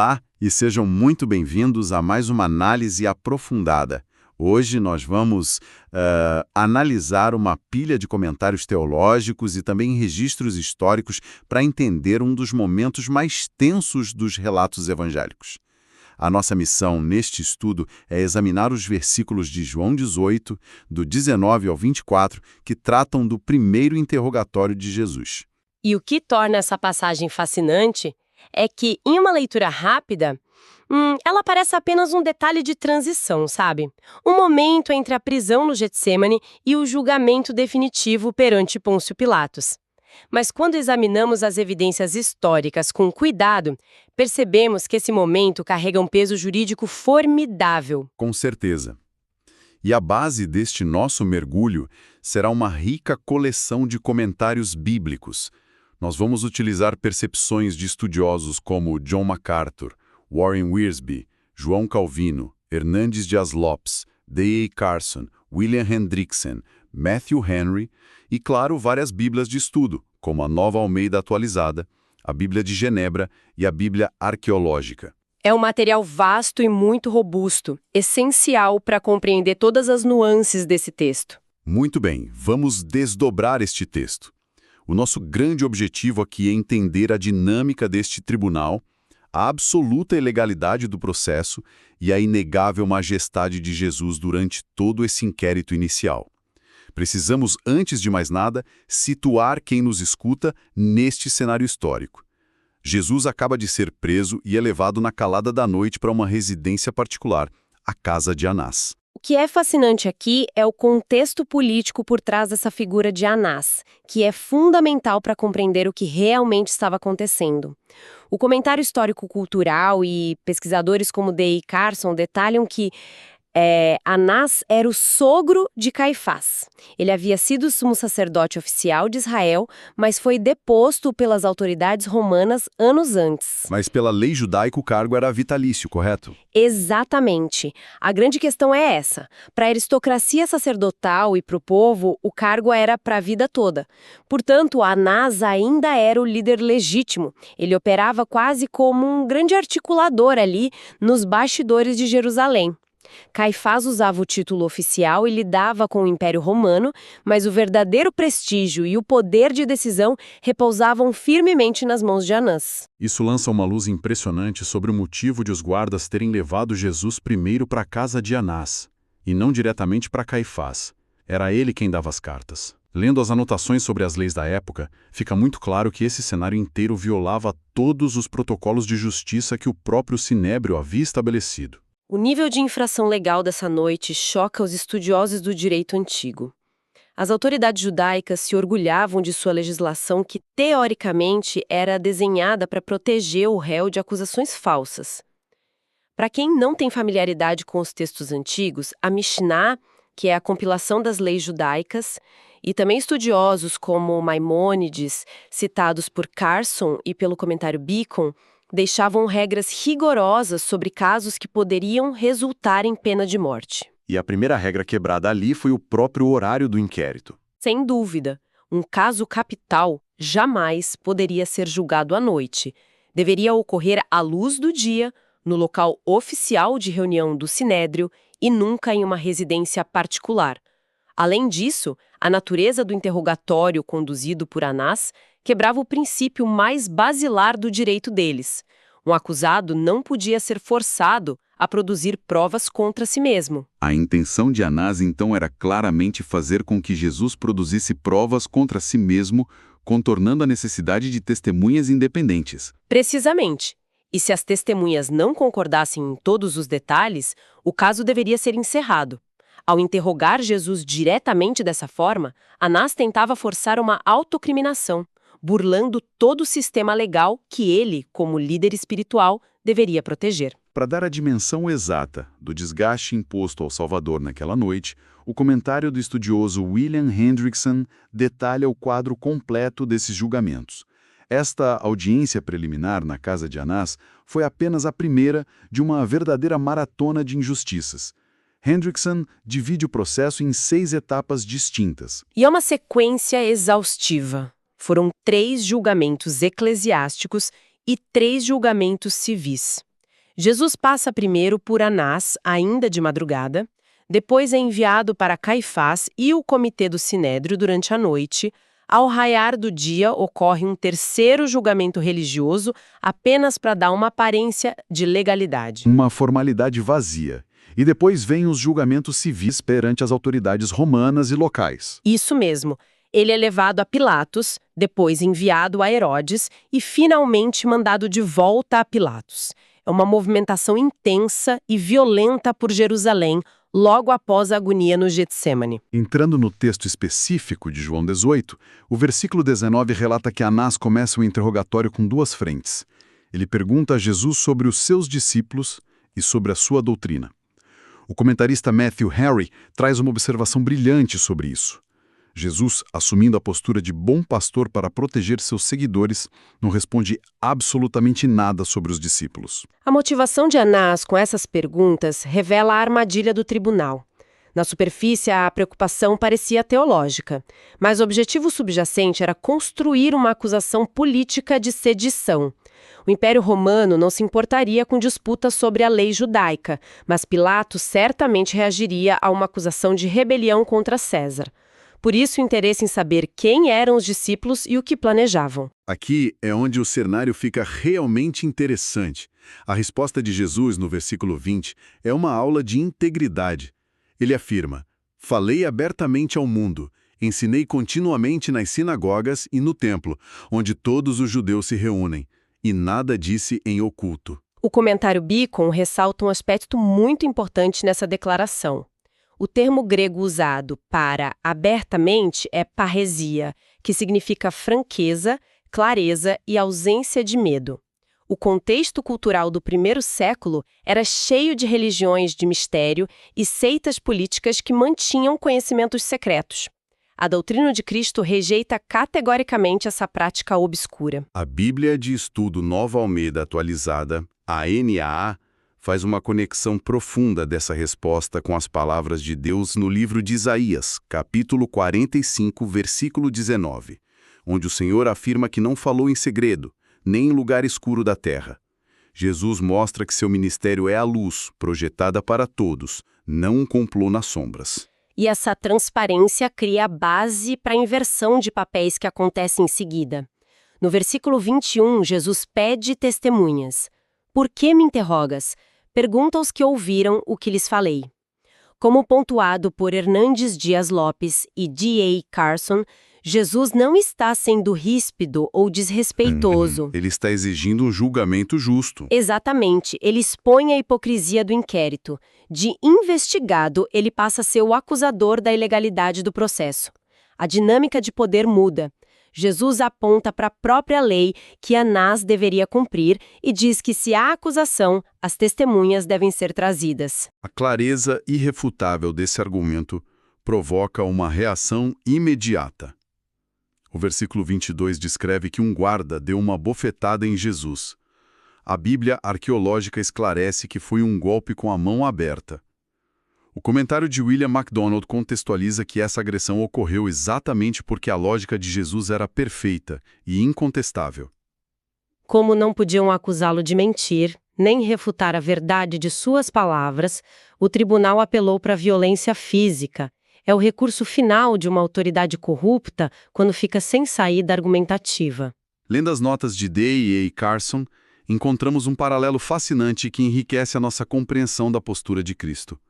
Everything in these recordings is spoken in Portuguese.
Olá e sejam muito bem-vindos a mais uma análise aprofundada. Hoje nós vamos analisar uma pilha de comentários teológicos e também registros históricos para entender um dos momentos mais tensos dos relatos evangélicos. A nossa missão neste estudo é examinar os versículos de João 18, do 19 ao 24, que tratam do primeiro interrogatório de Jesus. E o que torna essa passagem fascinante é que, em uma leitura rápida, ela parece apenas um detalhe de transição, sabe? Um momento entre a prisão no Getsêmani e o julgamento definitivo perante Pôncio Pilatos. Mas quando examinamos as evidências históricas com cuidado, percebemos que esse momento carrega um peso jurídico formidável. Com certeza. E a base deste nosso mergulho será uma rica coleção de comentários bíblicos. Nós vamos utilizar percepções de estudiosos como John MacArthur, Warren Wiersbe, João Calvino, Hernandes Dias Lopes, D.A. Carson, William Hendrickson, Matthew Henry e, claro, várias bíblias de estudo, como a Nova Almeida Atualizada, a Bíblia de Genebra e a Bíblia Arqueológica. É um material vasto e muito robusto, essencial para compreender todas as nuances desse texto. Muito bem, vamos desdobrar este texto. O nosso grande objetivo aqui é entender a dinâmica deste tribunal, a absoluta ilegalidade do processo e a inegável majestade de Jesus durante todo esse inquérito inicial. Precisamos, antes de mais nada, situar quem nos escuta neste cenário histórico. Jesus acaba de ser preso e é levado na calada da noite para uma residência particular, a casa de Anás. O que é fascinante aqui é o contexto político por trás dessa figura de Anás, que é fundamental para compreender o que realmente estava acontecendo. O comentário histórico-cultural e pesquisadores como D.A. Carson detalham que Anás era o sogro de Caifás. Ele havia sido sumo sacerdote oficial de Israel, mas foi deposto pelas autoridades romanas anos antes. Mas pela lei judaica o cargo era vitalício, correto? Exatamente. A grande questão é essa. Para a aristocracia sacerdotal e para o povo, o cargo era para a vida toda. Portanto, Anás ainda era o líder legítimo. Ele operava quase como um grande articulador ali nos bastidores de Jerusalém. Caifás usava o título oficial e lidava com o Império Romano, mas o verdadeiro prestígio e o poder de decisão repousavam firmemente nas mãos de Anás. Isso lança uma luz impressionante sobre o motivo de os guardas terem levado Jesus primeiro para a casa de Anás, e não diretamente para Caifás. Era ele quem dava as cartas. Lendo as anotações sobre as leis da época, fica muito claro que esse cenário inteiro violava todos os protocolos de justiça que o próprio Sinédrio havia estabelecido. O nível de infração legal dessa noite choca os estudiosos do direito antigo. As autoridades judaicas se orgulhavam de sua legislação que, teoricamente, era desenhada para proteger o réu de acusações falsas. Para quem não tem familiaridade com os textos antigos, a Mishnah, que é a compilação das leis judaicas, e também estudiosos como Maimônides, citados por Carson e pelo comentário Beacon, deixavam regras rigorosas sobre casos que poderiam resultar em pena de morte. E a primeira regra quebrada ali foi o próprio horário do inquérito. Sem dúvida, um caso capital jamais poderia ser julgado à noite. Deveria ocorrer à luz do dia, no local oficial de reunião do Sinédrio e nunca em uma residência particular. Além disso, a natureza do interrogatório conduzido por Anás quebrava o princípio mais basilar do direito deles. Um acusado não podia ser forçado a produzir provas contra si mesmo. A intenção de Anás, então, era claramente fazer com que Jesus produzisse provas contra si mesmo, contornando a necessidade de testemunhas independentes. Precisamente. E se as testemunhas não concordassem em todos os detalhes, o caso deveria ser encerrado. Ao interrogar Jesus diretamente dessa forma, Anás tentava forçar uma autocriminação, burlando todo o sistema legal que ele, como líder espiritual, deveria proteger. Para dar a dimensão exata do desgaste imposto ao Salvador naquela noite, o comentário do estudioso William Hendrickson detalha o quadro completo desses julgamentos. Esta audiência preliminar na casa de Anás foi apenas a primeira de uma verdadeira maratona de injustiças. Hendrickson divide o processo em 6 etapas distintas. E é uma sequência exaustiva. Foram 3 julgamentos eclesiásticos e 3 julgamentos civis. Jesus passa primeiro por Anás, ainda de madrugada, depois é enviado para Caifás e o comitê do Sinédrio durante a noite. Ao raiar do dia, ocorre um terceiro julgamento religioso apenas para dar uma aparência de legalidade. Uma formalidade vazia. E depois vêm os julgamentos civis perante as autoridades romanas e locais. Isso mesmo. Ele é levado a Pilatos, depois enviado a Herodes e finalmente mandado de volta a Pilatos. É uma movimentação intensa e violenta por Jerusalém, logo após a agonia no Getsêmani. Entrando no texto específico de João 18, o versículo 19 relata que Anás começa o interrogatório com duas frentes. Ele pergunta a Jesus sobre os seus discípulos e sobre a sua doutrina. O comentarista Matthew Henry traz uma observação brilhante sobre isso. Jesus, assumindo a postura de bom pastor para proteger seus seguidores, não responde absolutamente nada sobre os discípulos. A motivação de Anás com essas perguntas revela a armadilha do tribunal. Na superfície, a preocupação parecia teológica, mas o objetivo subjacente era construir uma acusação política de sedição. O Império Romano não se importaria com disputas sobre a lei judaica, mas Pilatos certamente reagiria a uma acusação de rebelião contra César. Por isso, o interesse em saber quem eram os discípulos e o que planejavam. Aqui é onde o cenário fica realmente interessante. A resposta de Jesus, no versículo 20, é uma aula de integridade. Ele afirma: "Falei abertamente ao mundo, ensinei continuamente nas sinagogas e no templo, onde todos os judeus se reúnem, e nada disse em oculto." O comentário Beacon ressalta um aspecto muito importante nessa declaração. O termo grego usado para abertamente é parresia, que significa franqueza, clareza e ausência de medo. O contexto cultural do primeiro século era cheio de religiões de mistério e seitas políticas que mantinham conhecimentos secretos. A doutrina de Cristo rejeita categoricamente essa prática obscura. A Bíblia de Estudo Nova Almeida Atualizada, a NAA, faz uma conexão profunda dessa resposta com as palavras de Deus no livro de Isaías, capítulo 45, versículo 19, onde o Senhor afirma que não falou em segredo, nem em lugar escuro da terra. Jesus mostra que seu ministério é a luz, projetada para todos, não um complô nas sombras. E essa transparência cria a base para a inversão de papéis que acontece em seguida. No versículo 21, Jesus pede testemunhas. "Por que me interrogas? Pergunta aos que ouviram o que lhes falei." Como pontuado por Hernandes Dias Lopes e D.A. Carson, Jesus não está sendo ríspido ou desrespeitoso. Ele está exigindo um julgamento justo. Exatamente, ele expõe a hipocrisia do inquérito. De investigado, ele passa a ser o acusador da ilegalidade do processo. A dinâmica de poder muda. Jesus aponta para a própria lei que Anás deveria cumprir e diz que, se há acusação, as testemunhas devem ser trazidas. A clareza irrefutável desse argumento provoca uma reação imediata. O versículo 22 descreve que um guarda deu uma bofetada em Jesus. A Bíblia arqueológica esclarece que foi um golpe com a mão aberta. O comentário de William MacDonald contextualiza que essa agressão ocorreu exatamente porque a lógica de Jesus era perfeita e incontestável. Como não podiam acusá-lo de mentir, nem refutar a verdade de suas palavras, o tribunal apelou para a violência física. É o recurso final de uma autoridade corrupta quando fica sem saída argumentativa. Lendo as notas de D.A. Carson, encontramos um paralelo fascinante que enriquece a nossa compreensão da postura de Cristo.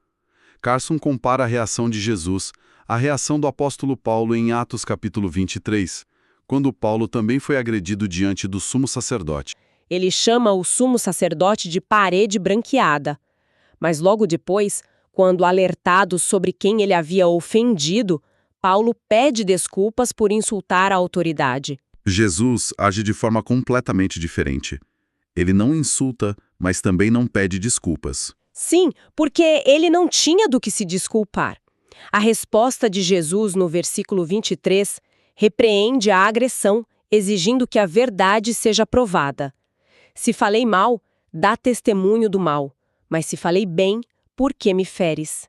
Carson compara a reação de Jesus à reação do apóstolo Paulo em Atos capítulo 23, quando Paulo também foi agredido diante do sumo sacerdote. Ele chama o sumo sacerdote de parede branqueada. Mas logo depois, quando alertado sobre quem ele havia ofendido, Paulo pede desculpas por insultar a autoridade. Jesus age de forma completamente diferente. Ele não insulta, mas também não pede desculpas. Sim, porque ele não tinha do que se desculpar. A resposta de Jesus no versículo 23 repreende a agressão, exigindo que a verdade seja provada. Se falei mal, dá testemunho do mal, mas se falei bem, por que me feres?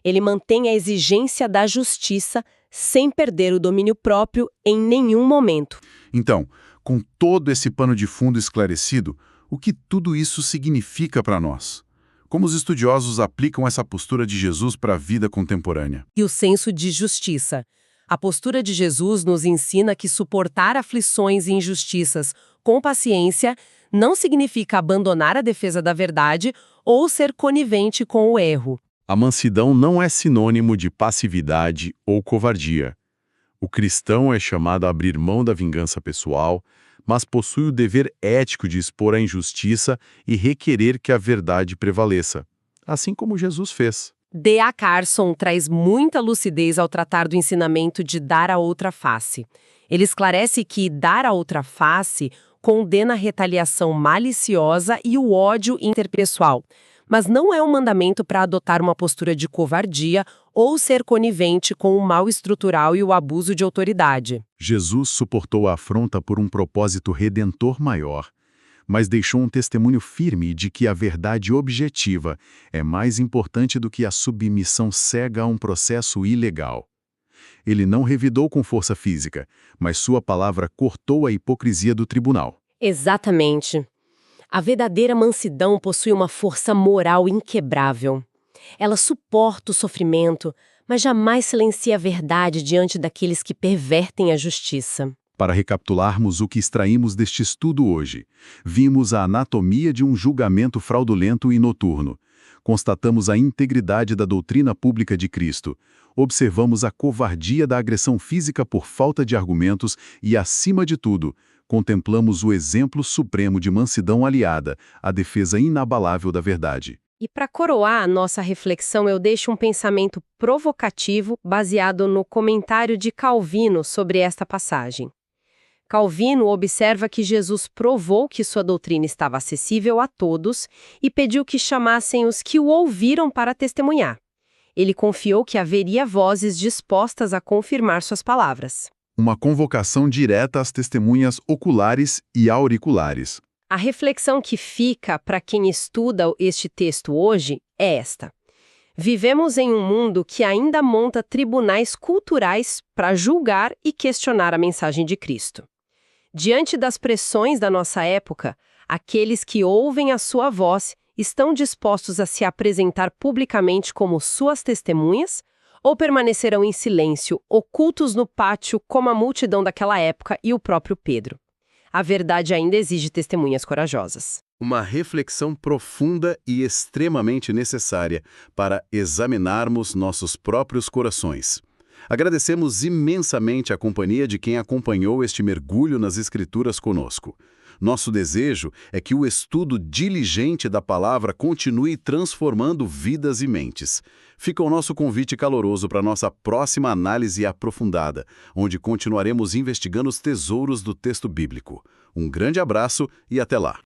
Ele mantém a exigência da justiça sem perder o domínio próprio em nenhum momento. Então, com todo esse pano de fundo esclarecido, O que tudo isso significa para nós? Como os estudiosos aplicam essa postura de Jesus para a vida contemporânea? E o senso de justiça. A postura de Jesus nos ensina que suportar aflições e injustiças com paciência não significa abandonar a defesa da verdade ou ser conivente com o erro. A mansidão não é sinônimo de passividade ou covardia. O cristão é chamado a abrir mão da vingança pessoal, mas possui o dever ético de expor a injustiça e requerer que a verdade prevaleça, assim como Jesus fez. D.A. Carson traz muita lucidez ao tratar do ensinamento de dar a outra face. Ele esclarece que dar a outra face condena a retaliação maliciosa e o ódio interpessoal, mas não é um mandamento para adotar uma postura de covardia ou ser conivente com o mal estrutural e o abuso de autoridade. Jesus suportou a afronta por um propósito redentor maior, mas deixou um testemunho firme de que a verdade objetiva é mais importante do que a submissão cega a um processo ilegal. Ele não revidou com força física, mas sua palavra cortou a hipocrisia do tribunal. Exatamente. A verdadeira mansidão possui uma força moral inquebrável. Ela suporta o sofrimento, mas jamais silencia a verdade diante daqueles que pervertem a justiça. Para recapitularmos o que extraímos deste estudo hoje, vimos a anatomia de um julgamento fraudulento e noturno. Constatamos a integridade da doutrina pública de Cristo. Observamos a covardia da agressão física por falta de argumentos e, acima de tudo, contemplamos o exemplo supremo de mansidão aliada, a defesa inabalável da verdade. E para coroar a nossa reflexão, eu deixo um pensamento provocativo baseado no comentário de Calvino sobre esta passagem. Calvino observa que Jesus provou que sua doutrina estava acessível a todos e pediu que chamassem os que o ouviram para testemunhar. Ele confiou que haveria vozes dispostas a confirmar suas palavras. Uma convocação direta às testemunhas oculares e auriculares. A reflexão que fica para quem estuda este texto hoje é esta. Vivemos em um mundo que ainda monta tribunais culturais para julgar e questionar a mensagem de Cristo. Diante das pressões da nossa época, aqueles que ouvem a sua voz estão dispostos a se apresentar publicamente como suas testemunhas ou permanecerão em silêncio, ocultos no pátio como a multidão daquela época e o próprio Pedro? A verdade ainda exige testemunhas corajosas. Uma reflexão profunda e extremamente necessária para examinarmos nossos próprios corações. Agradecemos imensamente a companhia de quem acompanhou este mergulho nas Escrituras conosco. Nosso desejo é que o estudo diligente da palavra continue transformando vidas e mentes. Fica o nosso convite caloroso para nossa próxima análise aprofundada, onde continuaremos investigando os tesouros do texto bíblico. Um grande abraço e até lá!